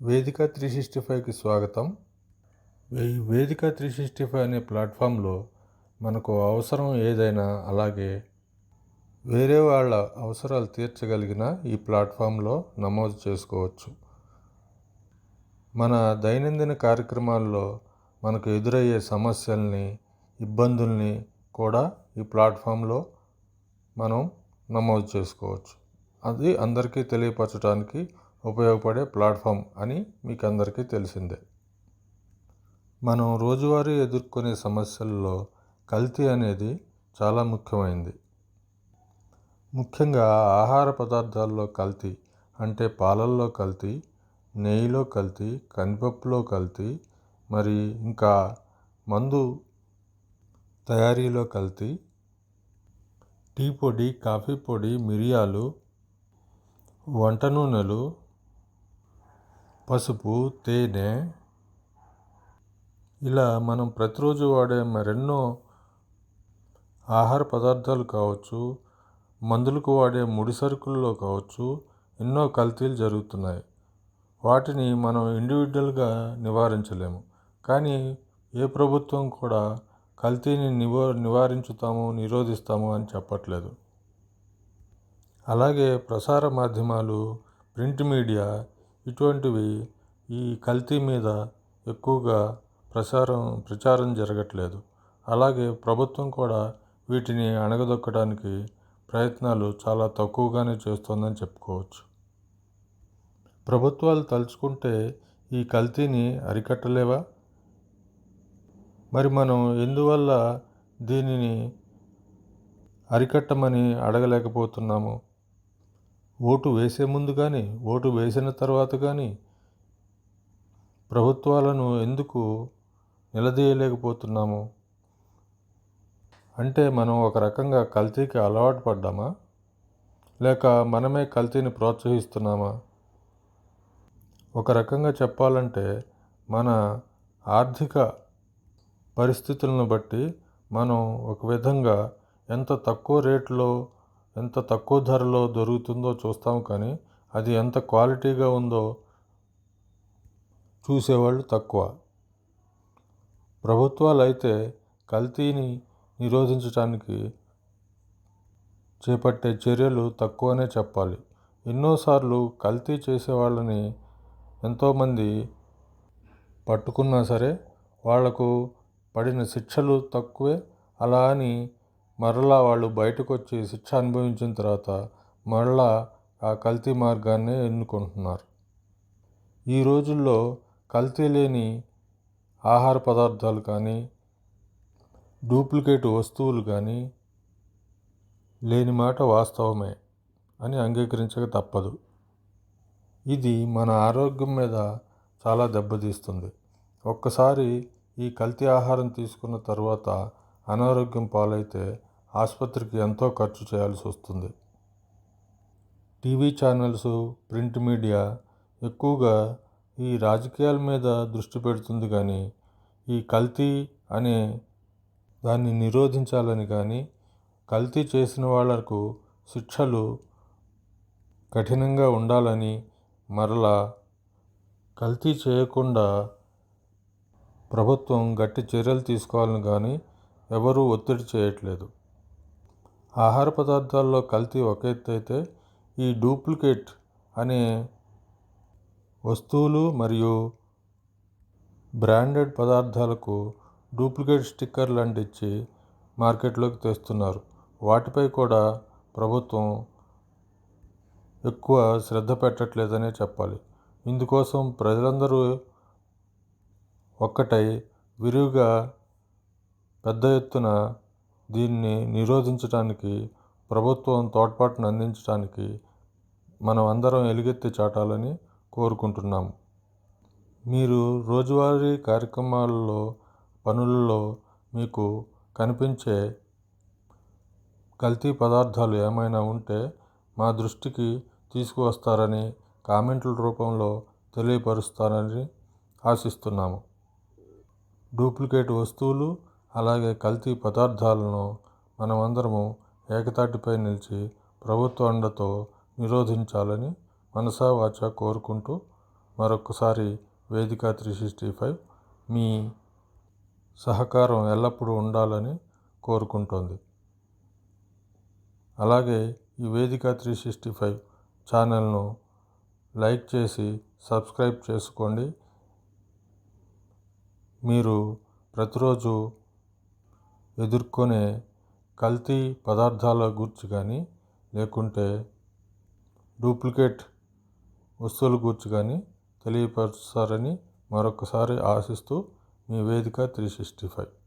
వేదిక 365కి స్వాగతం. ఈ వేదిక 365 అనే ప్లాట్ఫామ్లో మనకు అవసరం ఏదైనా అలాగే వేరే వాళ్ళ అవసరాలు తీర్చగలిగిన ఈ ప్లాట్ఫామ్లో నమోదు చేసుకోవచ్చు. మన దైనందిన కార్యక్రమాల్లో మనకు ఎదురయ్యే సమస్యల్ని, ఇబ్బందుల్ని కూడా ఈ ప్లాట్ఫామ్లో మనం నమోదు చేసుకోవచ్చు. అది అందరికీ తెలియపరచడానికి ఉపయోగపడే ప్లాట్ఫామ్ అని మీకు అందరికీ తెలిసిందే. మనం రోజువారీ ఎదుర్కొనే సమస్యల్లో కల్తీ అనేది చాలా ముఖ్యమైనది. ముఖ్యంగా ఆహార పదార్థాల్లో కల్తీ అంటే పాలల్లో కల్తీ, నెయ్యిలో కల్తీ, కందిపప్పులో కల్తీ, మరి ఇంకా మందు తయారీలో కల్తీ, టీ పొడి, కాఫీ పొడి, మిరియాలు, వంట నూనెలు, పసుపు, తేనె, ఇలా మనం ప్రతిరోజు వాడే మరెన్నో ఆహార పదార్థాలు కావచ్చు, మందులకు వాడే ముడి సరుకుల్లో కావచ్చు, ఎన్నో కల్తీలు జరుగుతున్నాయి. వాటిని మనం ఇండివిజువల్గా నివారించలేము. కానీ ఏ ప్రభుత్వం కూడా కల్తీని నివారించుతాము, నిరోధిస్తాము అని చెప్పట్లేదు. అలాగే ప్రసార మాధ్యమాలు, ప్రింట్ మీడియా ఇటువంటివి ఈ కల్తీ మీద ఎక్కువగా ప్రచారం జరగట్లేదు. అలాగే ప్రభుత్వం కూడా వీటిని అణగదొక్కడానికి ప్రయత్నాలు చాలా తక్కువగానే చేస్తోందని చెప్పుకోవచ్చు. ప్రభుత్వాలు తలుచుకుంటే ఈ కల్తీని అరికట్టలేవా? మరి మనం ఎందువల్ల దీనిని అరికట్టమని అడగలేకపోతున్నాము? ఓటు వేసే ముందు కానీ, ఓటు వేసిన తర్వాత కానీ ప్రభుత్వాలను ఎందుకు నిలదీయలేకపోతున్నాము? అంటే మనం ఒక రకంగా కల్తీకి అలవాటు పడ్డామా? లేక మనమే కల్తీని ప్రోత్సహిస్తున్నామా? ఒక రకంగా చెప్పాలంటే మన ఆర్థిక పరిస్థితులను బట్టి మనం ఒక విధంగా ఎంత తక్కువ రేట్లో, ఎంత తక్కువ ధరలో దొరుకుతుందో చూస్తాం, కానీ అది ఎంత క్వాలిటీగా ఉందో చూసేవాళ్ళు తక్కువ. ప్రభుత్వాలు అయితే కల్తీని నిరోధించడానికి చేపట్టే చర్యలు తక్కువనే చెప్పాలి. ఎన్నోసార్లు కల్తీ చేసే వాళ్ళని ఎంతోమంది పట్టుకున్నా సరే వాళ్లకు పడిన శిక్షలు తక్కువే. అలా అని మరలా వాళ్ళు బయటకు వచ్చి శిక్ష అనుభవించిన తర్వాత మరలా ఆ కల్తీ మార్గాన్నే ఎన్నుకుంటున్నారు. ఈ రోజుల్లో కల్తీ లేని ఆహార పదార్థాలు కానీ, డూప్లికేట్ వస్తువులు కానీ లేని మాట వాస్తవమే అని అంగీకరించక తప్పదు. ఇది మన ఆరోగ్యం మీద చాలా దెబ్బతీస్తుంది. ఒక్కసారి ఈ కల్తీ ఆహారం తీసుకున్న తర్వాత అనారోగ్యం పాలైతే ఆసుపత్రికి ఎంతో ఖర్చు చేయాల్సి వస్తుంది. టీవీ ఛానల్స్, ప్రింట్ మీడియా ఎక్కువగా ఈ రాజకీయాల మీద దృష్టి పెడుతుంది, కానీ ఈ కల్తీ అనే దాన్ని నిరోధించాలని కానీ, కల్తీ చేసిన వాళ్లకు శిక్షలు కఠినంగా ఉండాలని, మరలా కల్తీ చేయకుండా ప్రభుత్వం గట్టి చర్యలు తీసుకోవాలని కానీ ఎవరూ ఒత్తిడి చేయట్లేదు. ఆహార పదార్థాల్లో కల్తీ ఒక ఎత్తు అయితే, ఈ డూప్లికేట్ అనే వస్తువులు మరియు బ్రాండెడ్ పదార్థాలకు డూప్లికేట్ స్టిక్కర్లు అంటించి మార్కెట్లోకి తెస్తున్నారు. వాటిపై కూడా ప్రభుత్వం ఎక్కువ శ్రద్ధ పెట్టట్లేదనే చెప్పాలి. ఇందుకోసం ప్రజలందరూ ఒక్కటై విరివిగా పెద్ద ఎత్తున దీన్ని నిరోధించడానికి, ప్రభుత్వం తోడ్పాటును అందించడానికి మనం అందరం ఎలుగెత్తి చాటాలని కోరుకుంటున్నాము. మీరు రోజువారీ కార్యక్రమాలలో, పనులలో మీకు కనిపించే కల్తీ పదార్థాలు ఏమైనా ఉంటే మా దృష్టికి తీసుకువస్తారని, కామెంట్ల రూపంలో తెలియపరుస్తారని ఆశిస్తున్నాము. డూప్లికేట్ వస్తువులు అలాగే కల్తీ పదార్థాలను మనమందరము ఏకతాటిపై నిలిచి ప్రభుత్వ అండతో నిరోధించాలని మనసా వాచా కోరుకుంటూ మరొకసారి వేదిక 365 మీ సహకారం ఎల్లప్పుడూ ఉండాలని కోరుకుంటోంది. అలాగే ఈ వేదిక 365 ఛానల్ను లైక్ చేసి సబ్స్క్రైబ్ చేసుకోండి. మీరు ప్రతిరోజు ఎదుర్కొనే కల్తీ పదార్థాల గురించి కానీ లేకుంటే డూప్లికేట్ వస్తువుల గురించి కానీ తెలియపరుస్తారని మరొకసారి ఆశిస్తూ మీ వేదిక 365.